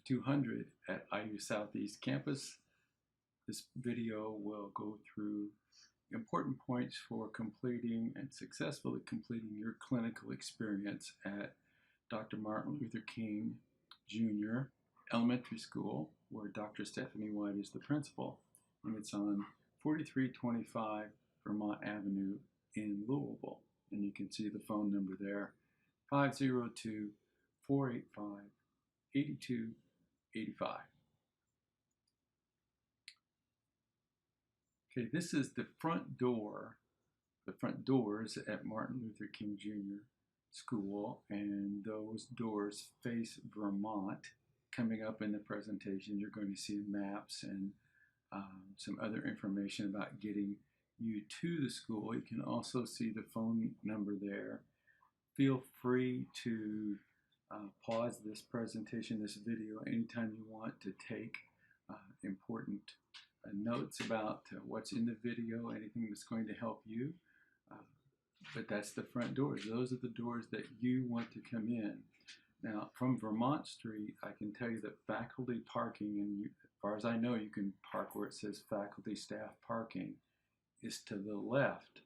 F200 at IU Southeast Campus. This video will go through important points for completing and successfully completing your clinical experience at Dr. Martin Luther King Jr. Elementary School, where Dr. Stephanie White is the principal, and it's on 4325 Vermont Avenue in Louisville. And you can see the phone number there, 502-485-8285. Okay, this is the front door, the front doors at Martin Luther King Jr. School, and those doors face Vermont. Coming up in the presentation, you're going to see maps and some other information about getting you to the school. You can also see the phone number there. Feel free to pause this presentation, this video, anytime you want to take important notes about what's in the video, anything that's going to help you. But that's the front doors. Those are the doors that you want to come in. Now, from Vermont Street, I can tell you that faculty parking, and as far as I know, you can park where it says faculty staff parking, is to the left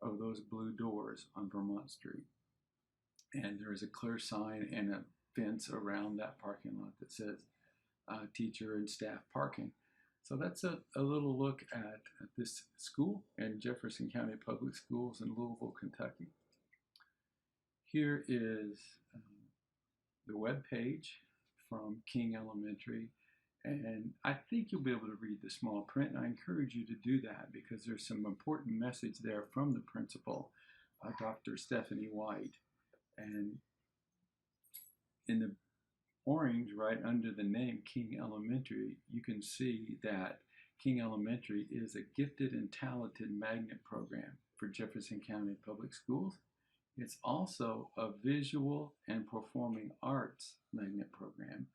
of those blue doors on Vermont Street. And there is a clear sign and a fence around that parking lot that says teacher and staff parking. So that's a little look at this school in Jefferson County Public Schools in Louisville, Kentucky. Here is the web page from King Elementary, and I think you'll be able to read the small print, and I encourage you to do that because there's some important message there from the principal, Dr. Stephanie White. And in the orange right under the name King Elementary, you can see that King Elementary is a gifted and talented magnet program for Jefferson County Public Schools. It's also a visual and performing arts magnet program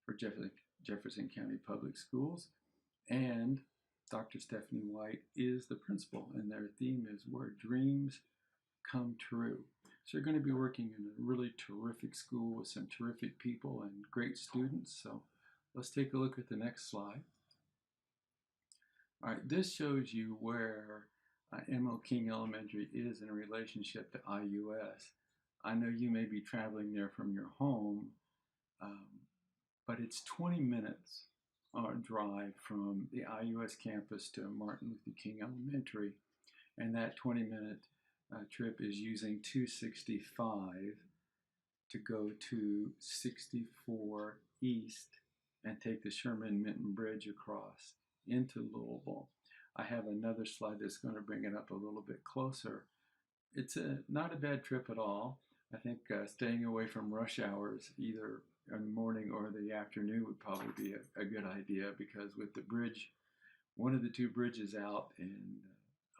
for Jefferson County Public Schools. And Dr. Stephanie White is the principal, and their theme is where dreams come true. So you're going to be working in a really terrific school with some terrific people and great students. So let's take a look at the next slide. All right, this shows you where M.O. King Elementary is in relationship to IUS. I know you may be traveling there from your home, but it's 20 minutes drive from the IUS campus to Martin Luther King Elementary, and that 20-minute trip is using 265 to go to 64 East and take the Sherman-Minton Bridge across into Louisville. I have another slide that's going to bring it up a little bit closer. It's not a bad trip at all. I think staying away from rush hours either in the morning or the afternoon would probably be a good idea, because with the bridge, one of the two bridges out and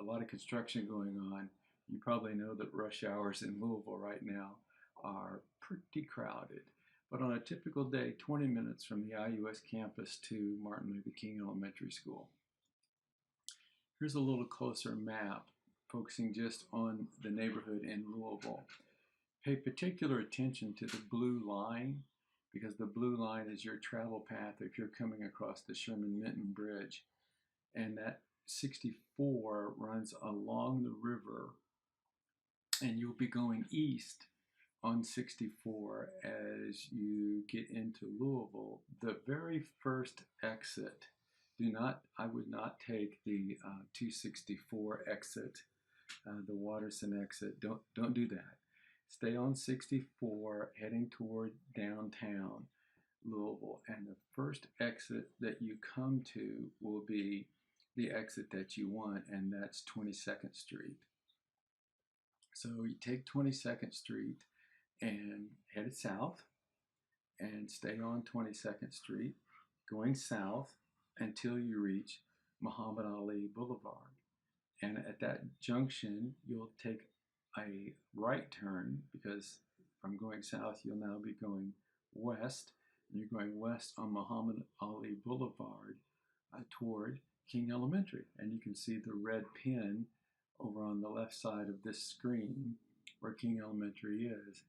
a lot of construction going on, you probably know that rush hours in Louisville right now are pretty crowded. But on a typical day, 20 minutes from the IUS campus to Martin Luther King Elementary School. Here's a little closer map focusing just on the neighborhood in Louisville. Pay particular attention to the blue line, because the blue line is your travel path if you're coming across the Sherman-Minton Bridge. And that 64 runs along the river, and you'll be going east on 64 as you get into Louisville. The very first exit, I would not take the 264 exit, the Watterson exit. Don't do that. Stay on 64 heading toward downtown Louisville, and the first exit that you come to will be the exit that you want, and that's 22nd Street. So you take 22nd Street and head south and stay on 22nd Street, going south until you reach Muhammad Ali Boulevard. And at that junction, you'll take a right turn, because from going south, you'll now be going west. And you're going west on Muhammad Ali Boulevard toward King Elementary. And you can see the red pin over on the left side of this screen where King Elementary is.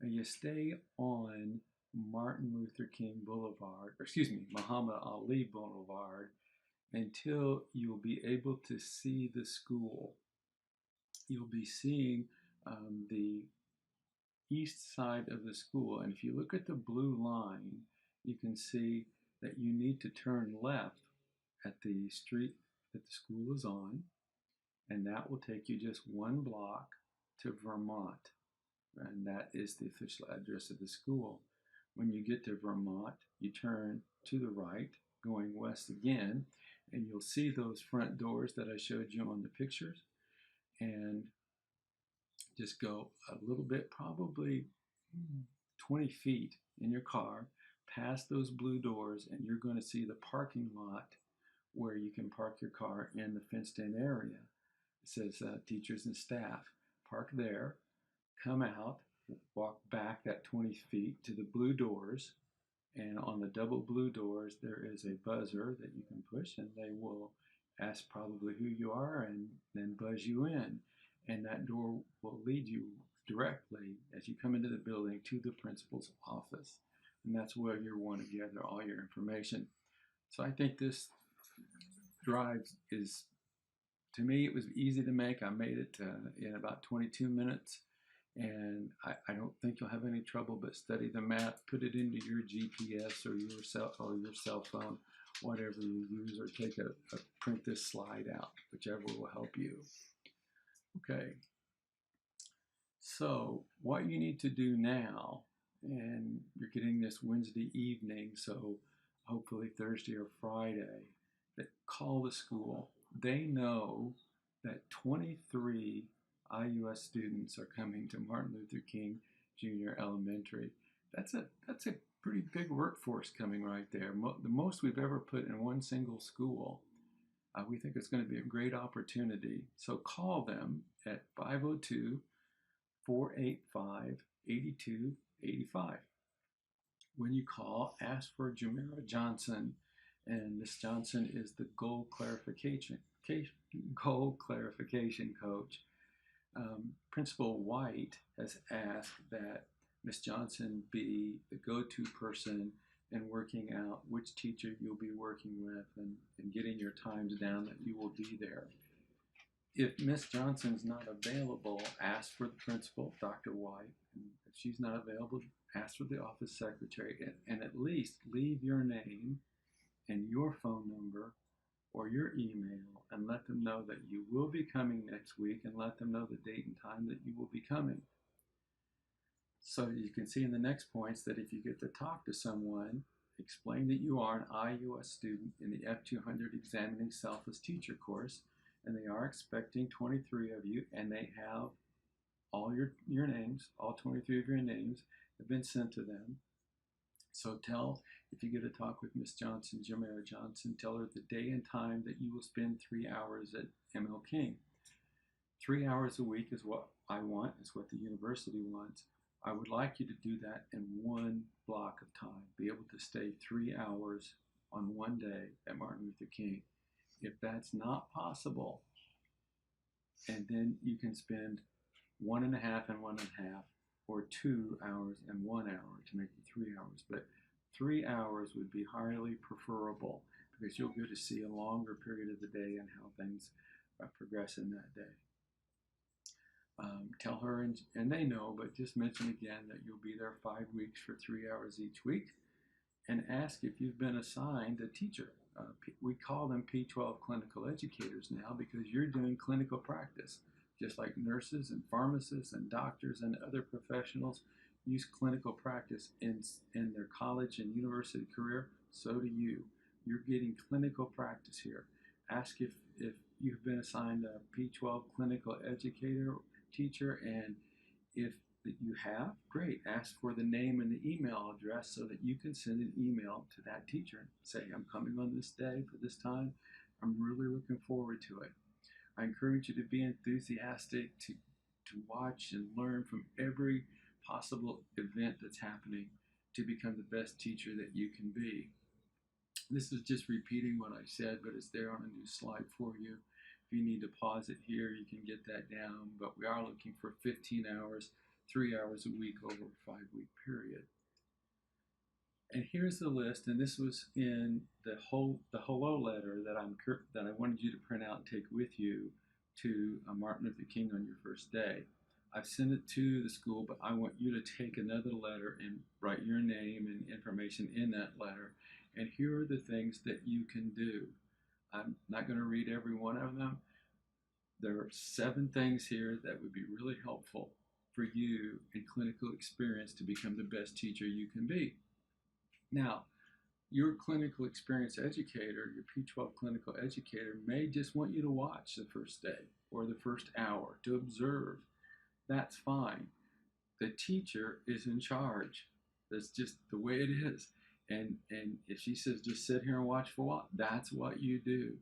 And you stay on Martin Luther King Boulevard, or excuse me, Muhammad Ali Boulevard, until you'll be able to see the school. You'll be seeing the east side of the school. And if you look at the blue line, you can see that you need to turn left at the street that the school is on, and that will take you just one block to Vermont. And that is the official address of the school. When you get to Vermont, you turn to the right, going west again, and you'll see those front doors that I showed you on the pictures. And just go a little bit, probably 20 feet in your car, past those blue doors, and you're going to see the parking lot where you can park your car in the fenced-in area. It says teachers and staff. Park there, come out, walk back that 20 feet to the blue doors, and on the double blue doors there is a buzzer that you can push, and they will ask probably who you are and then buzz you in. And that door will lead you directly as you come into the building to the principal's office. And that's where you want to gather all your information. So I think this drive is, to me, it was easy to make. I made it in about 22 minutes. And I don't think you'll have any trouble, but study the map, put it into your GPS or your cell phone, whatever you use, or print this slide out, whichever will help you. Okay, so what you need to do now, and you're getting this Wednesday evening, so hopefully Thursday or Friday, that call the school. They know that 23 IUS students are coming to Martin Luther King Jr. Elementary. That's a pretty big workforce coming right there. The most we've ever put in one single school. We think it's going to be a great opportunity. So call them at 502-485-8285. When you call, ask for Jamira Johnson, and Miss Johnson is the goal clarification coach. Principal White has asked that Miss Johnson be the go-to person in working out which teacher you'll be working with and getting your times down that you will be there. If Miss Johnson's not available, ask for the principal, Dr. White. And if she's not available, ask for the office secretary, and at least leave your name and your phone number or your email and let them know that you will be coming next week, and let them know the date and time that you will be coming. So you can see in the next points that if you get to talk to someone, explain that you are an IUS student in the F200 Examining Self as Teacher course, and they are expecting 23 of you, and they have all your names, all 23 of your names have been sent to them. So if you get to talk with Miss Johnson, Jamira Johnson, tell her the day and time that you will spend 3 hours at ML King. 3 hours a week is what I want, is what the university wants. I would like you to do that in one block of time, be able to stay 3 hours on one day at Martin Luther King. If that's not possible, and then you can spend 1.5 and 1.5, or 2 hours and 1 hour to make it 3 hours. But 3 hours would be highly preferable, because you'll get to see a longer period of the day and how things progress in that day. Tell her, and they know, but just mention again that you'll be there 5 weeks for 3 hours each week, and ask if you've been assigned a teacher. We call them P12 clinical educators now, because you're doing clinical practice. Just like nurses and pharmacists and doctors and other professionals use clinical practice in their college and university career, so do you. You're getting clinical practice here. Ask if you've been assigned a P12 clinical educator teacher, and if you have, great. Ask for the name and the email address so that you can send an email to that teacher and say, I'm coming on this day for this time. I'm really looking forward to it. I encourage you to be enthusiastic, to watch and learn from every possible event that's happening, to become the best teacher that you can be. This is just repeating what I said, but it's there on a new slide for you. If you need to pause it here, you can get that down, but we are looking for 15 hours, 3 hours a week over a 5-week period. And here's the list, and this was in the hello letter that I wanted you to print out and take with you to Martin Luther King on your first day. I've sent it to the school, but I want you to take another letter and write your name and information in that letter. And here are the things that you can do. I'm not going to read every one of them. There are 7 things here that would be really helpful for you in clinical experience to become the best teacher you can be. Now, your clinical experience educator, your P12 clinical educator, may just want you to watch the first day or the first hour to observe. That's fine. The teacher is in charge. That's just the way it is. And if she says just sit here and watch for a while, that's what you do.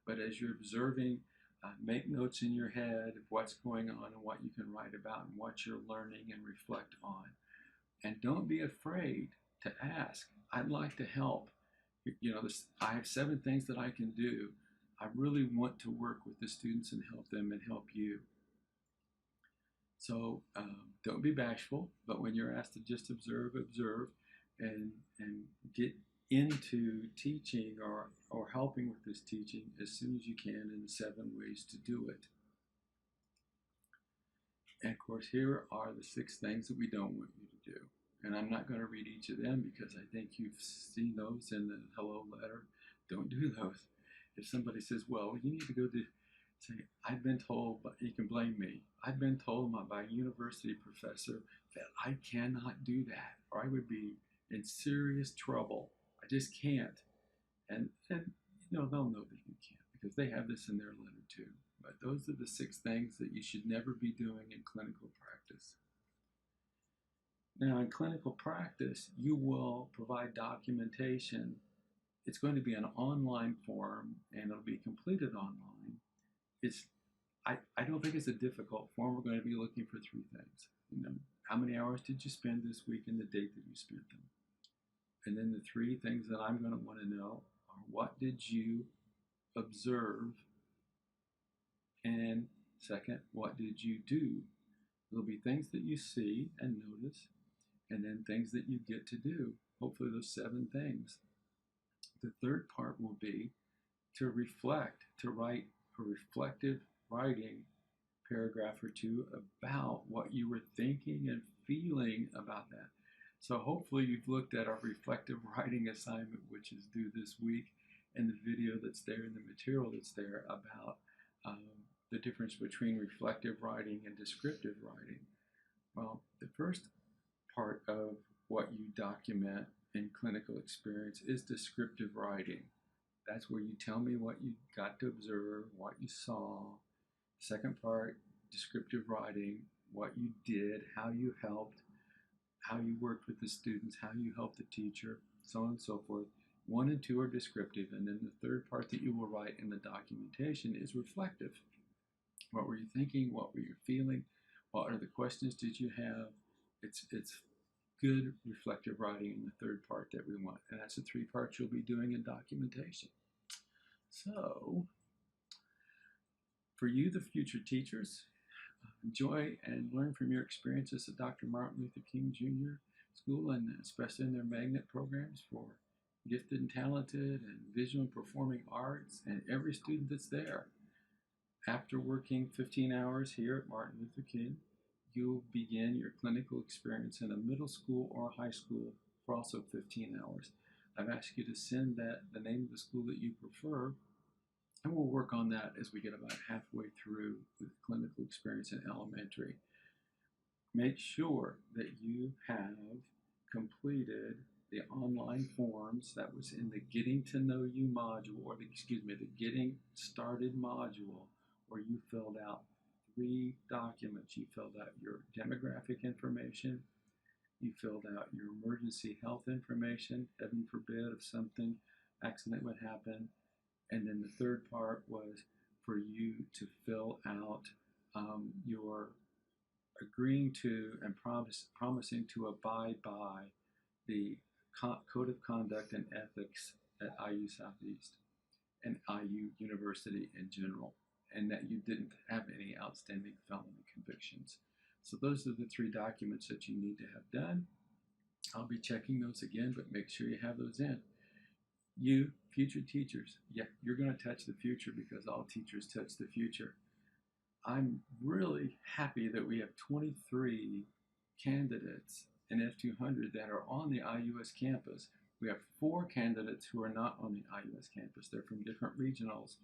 But as you're observing, make notes in your head of what's going on and what you can write about and what you're learning and reflect on. And don't be afraid to ask. I'd like to help. I have 7 things that I can do. I really want to work with the students and help them and help you. So don't be bashful, but when you're asked to just observe, observe, and get into teaching or helping with this teaching as soon as you can in the 7 ways to do it. And of course, here are the 6 things that we don't want you to do. And I'm not going to read each of them because I think you've seen those in the hello letter. Don't do those. If somebody says, well, you need to go to, say, I've been told, but you can blame me. I've been told by a university professor that I cannot do that, or I would be in serious trouble. I just can't. And they'll know that you can't because they have this in their letter too. But those are the 6 things that you should never be doing in clinical practice. Now, in clinical practice, you will provide documentation. It's going to be an online form and it'll be completed online. I don't think it's a difficult form. We're going to be looking for 3 things. How many hours did you spend this week and the date that you spent them? And then the 3 things that I'm going to want to know are what did you observe? And second, what did you do? There'll be things that you see and notice, and then things that you get to do. Hopefully those 7 things. The third part will be to reflect, to write a reflective writing paragraph or 2 about what you were thinking and feeling about that. So hopefully you've looked at our reflective writing assignment, which is due this week, and the video that's there and the material that's there about the difference between reflective writing and descriptive writing. Well, the first part of what you document in clinical experience is descriptive writing. That's where you tell me what you got to observe, what you saw. Second part, descriptive writing, what you did, how you helped, how you worked with the students, how you helped the teacher, so on and so forth. 1 and 2 are descriptive, and then the third part that you will write in the documentation is reflective. What were you thinking? What were you feeling? What are the questions did you have? It's good reflective writing in the third part that we want, and that's the 3 parts you'll be doing in documentation. So, for you, the future teachers, enjoy and learn from your experiences at Dr. Martin Luther King Jr. School, and especially in their magnet programs for gifted and talented and visual and performing arts, and every student that's there. After working 15 hours here at Martin Luther King, you'll begin your clinical experience in a middle school or high school for also 15 hours. I've asked you to send the name of the school that you prefer, and we'll work on that as we get about halfway through the clinical experience in elementary. Make sure that you have completed the online forms that was in the Getting to Know You module, or the Getting Started module, where you filled out 3 documents. You filled out your demographic information, you filled out your emergency health information, heaven forbid if something accident would happen, and then the third part was for you to fill out your agreeing to and promising to abide by the Code of Conduct and Ethics at IU Southeast and IU University in general, and that you didn't have any outstanding felony convictions. So those are the 3 documents that you need to have done. I'll be checking those again, but make sure you have those in. You, future teachers, yeah, you're going to touch the future because all teachers touch the future. I'm really happy that we have 23 candidates in F200 that are on the IUS campus. We have 4 candidates who are not on the IUS campus. They're from different regionals,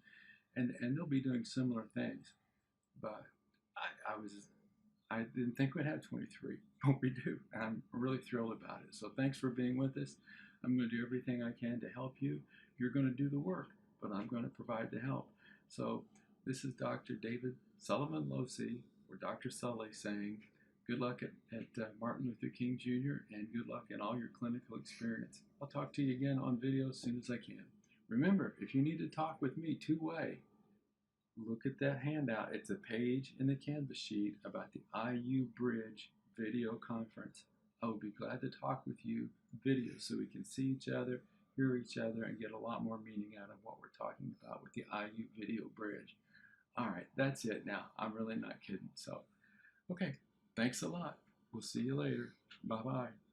and they'll be doing similar things. But I didn't think we'd have 23, but we do, and I'm really thrilled about it. So thanks for being with us. I'm going to do everything I can to help you. You're going to do the work, but I'm going to provide the help. So this is Dr. David Sullivan Losey, or Dr. Sully, saying good luck at Martin Luther King Jr. and good luck in all your clinical experience. I'll talk to you again on video as soon as I can. Remember, if you need to talk with me two-way, look at that handout. It's a page in the Canvas sheet about the IU Bridge video conference. I will be glad to talk with you video so we can see each other, hear each other, and get a lot more meaning out of what we're talking about with the IU video bridge. All right, that's it now. I'm really not kidding. So, okay, thanks a lot. We'll see you later. Bye-bye.